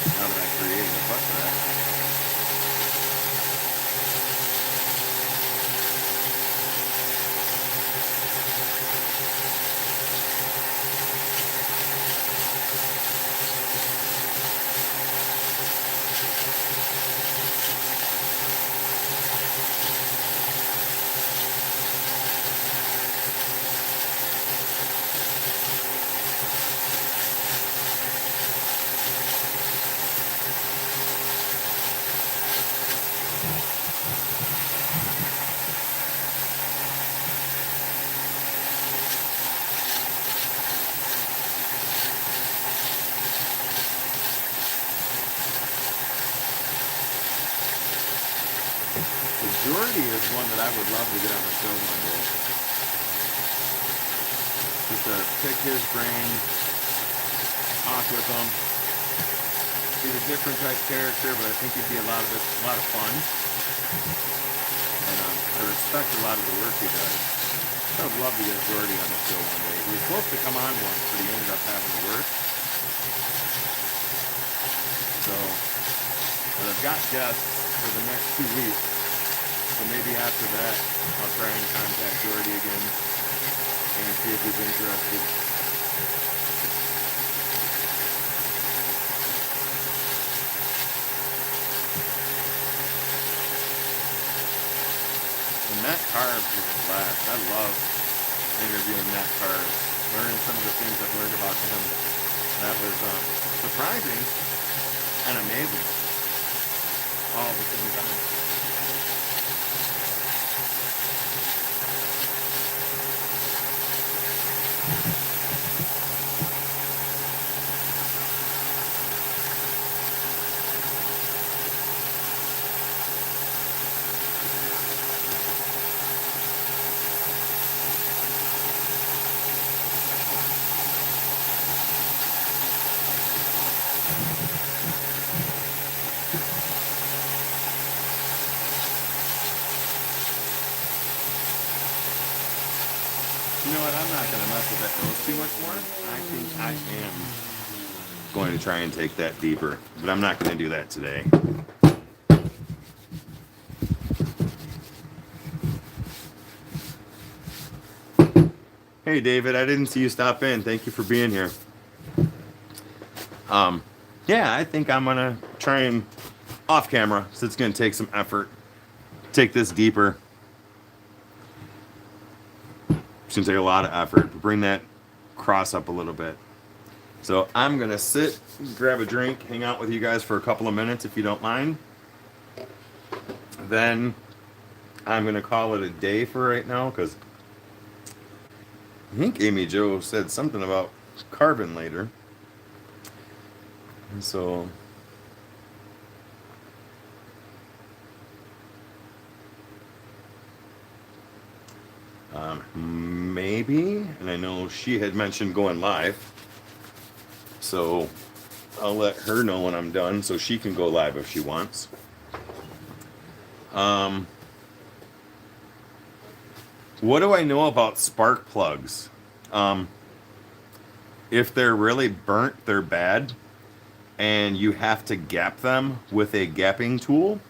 Now that I created a butt rack. Jordy is one that I would love to get on the show one day. Just to pick his brain, talk with him. He's a different type character, but I think he'd be a lot of fun. And I respect a lot of the work he does. I would love to get Jordy on the show one day. He was supposed to come on once, but he ended up having to work. So, but I've got guests for the next 2 weeks. So maybe after that, I'll try and contact Jordy again and see if he's interested. And Matt Carve is a blast. I love interviewing Matt Carve, learning some of the things I've learned about him. That was surprising and amazing all at the same time. You know what? I'm not going to mess with that nose too much more. I think I am going to try and take that deeper, but I'm not going to do that today. Hey, David, I didn't see you stop in. Thank you for being here. Yeah, I think I'm going to try and off camera, so it's going to take some effort, take this deeper. It's going to take a lot of effort to bring that cross up a little bit. So I'm going to sit, grab a drink, hang out with you guys for a couple of minutes if you don't mind. Then I'm going to call it a day for right now because I think Amy Jo said something about carbon later. And so maybe, and I know she had mentioned going live, so I'll let her know when I'm done so she can go live if she wants. What do I know about spark plugs? If they're really burnt, they're bad, and you have to gap them with a gapping tool,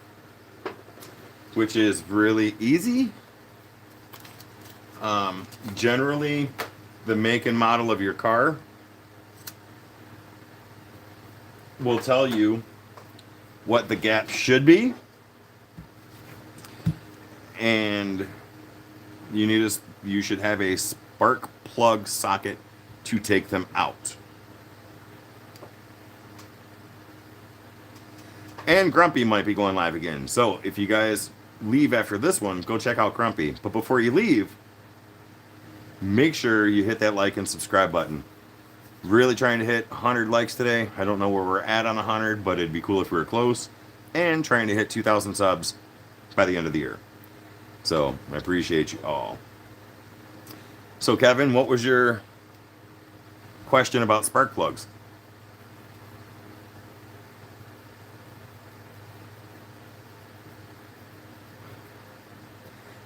which is really easy. Generally, the make and model of your car will tell you what the gap should be, and you should have a spark plug socket to take them out. And Grumpy might be going live again. So if you guys leave after this one, go check out Grumpy. But before you leave, make sure you hit that like and subscribe button. Really trying to hit 100 likes today. I don't know where we're at on 100, but it'd be cool if we were close. And trying to hit 2,000 subs by the end of the year. So I appreciate you all. So Kevin, what was your question about spark plugs?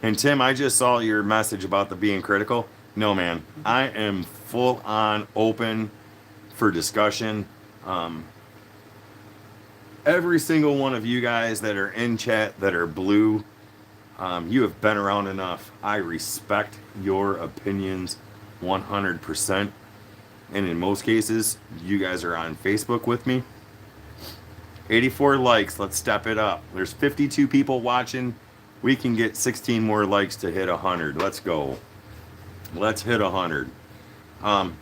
And Tim, I just saw your message about the being critical. No, man, I am full on open for discussion. Every single one of you guys that are in chat that are blue, you have been around enough. I respect your opinions 100%. And in most cases, you guys are on Facebook with me. 84 likes. Let's step it up. There's 52 people watching. We can get 16 more likes to hit 100. Let's go. Let's hit 100.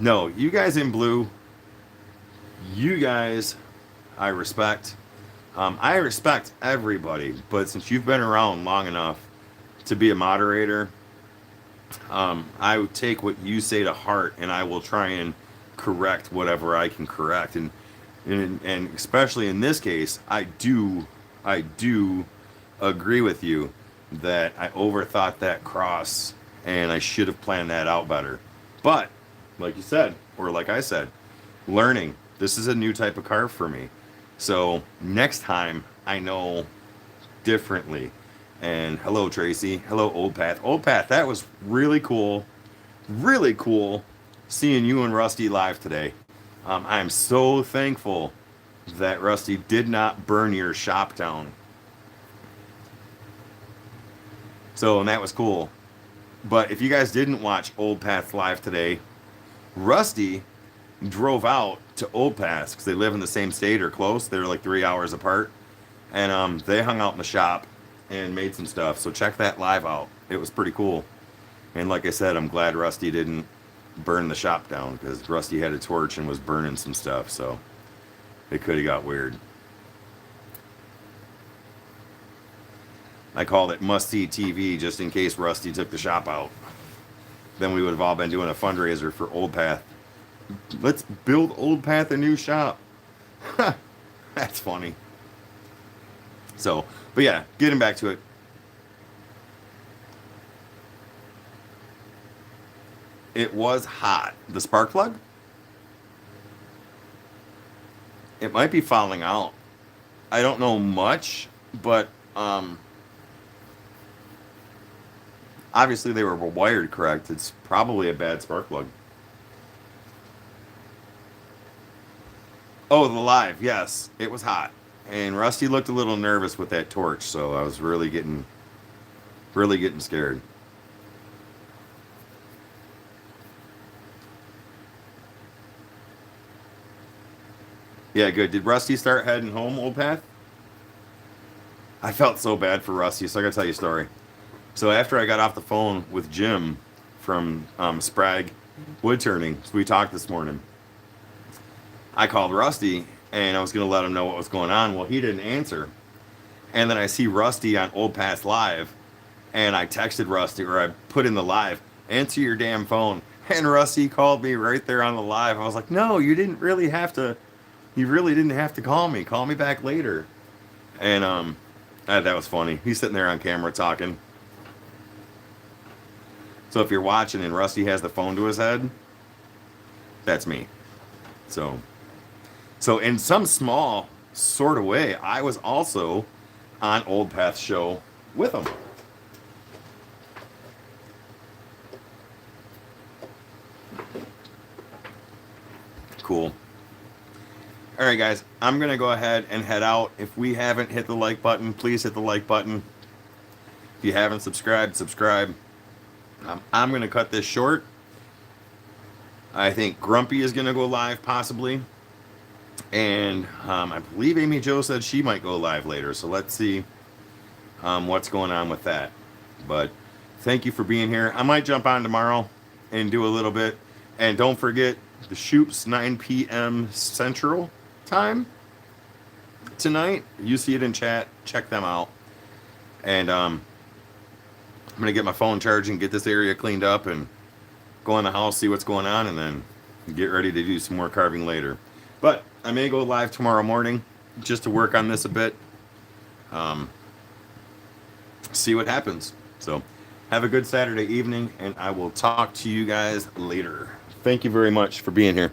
No, you guys in blue, you guys, I respect. I respect everybody, but since you've been around long enough to be a moderator, I would take what you say to heart, and I will try and correct whatever I can correct. And especially in this case, I do agree with you that I overthought that cross, and I should have planned that out better. But like you said, or like I said, learning. This is a new type of carve for me. So next time I know differently. And hello, Tracy. Hello, Old Path. Old Path, that was really cool. Really cool seeing you and Rusty live today. I'm so thankful that Rusty did not burn your shop down. So, and that was cool. But if you guys didn't watch Old Path Live today, Rusty drove out to Old Path because they live in the same state or close. They're like 3 hours apart. And they hung out in the shop and made some stuff. So check that live out. It was pretty cool. And like I said, I'm glad Rusty didn't burn the shop down because Rusty had a torch and was burning some stuff. So it could have got weird. I called it must-see TV just in case Rusty took the shop out. Then we would have all been doing a fundraiser for Old Path. Let's build Old Path a new shop. That's funny. So, but yeah, getting back to it. It was hot. The spark plug? It might be falling out. I don't know much, but obviously they were wired correct. It's probably a bad spark plug. Oh, the live, yes. It was hot. And Rusty looked a little nervous with that torch, so I was really getting scared. Yeah, good. Did Rusty start heading home, Old Path? I felt so bad for Rusty, so I gotta tell you a story. So after I got off the phone with Jim from Sprague Wood Turning, so we talked this morning, I called Rusty and I was going to let him know what was going on. Well, he didn't answer. And then I see Rusty on Old Path Live, and I texted Rusty, or I put in the live, answer your damn phone. And Rusty called me right there on the live. I was like, no, you really didn't have to call me. Call me back later. And that was funny. He's sitting there on camera talking. So if you're watching and Rusty has the phone to his head, that's me. So in some small sort of way, I was also on Old Path's show with him. Cool. All right, guys, I'm going to go ahead and head out. If we haven't hit the like button, please hit the like button. If you haven't subscribed, subscribe. I'm going to cut this short. I think Grumpy is going to go live possibly. And I believe Amy Jo said she might go live later. So let's see what's going on with that. But thank you for being here. I might jump on tomorrow and do a little bit. And don't forget, the Shoop's 9 p.m. Central Time tonight. You see it in chat. Check them out. And I'm going to get my phone charging, get this area cleaned up, and go in the house, see what's going on, and then get ready to do some more carving later. But I may go live tomorrow morning just to work on this a bit. See what happens. So have a good Saturday evening, and I will talk to you guys later. Thank you very much for being here.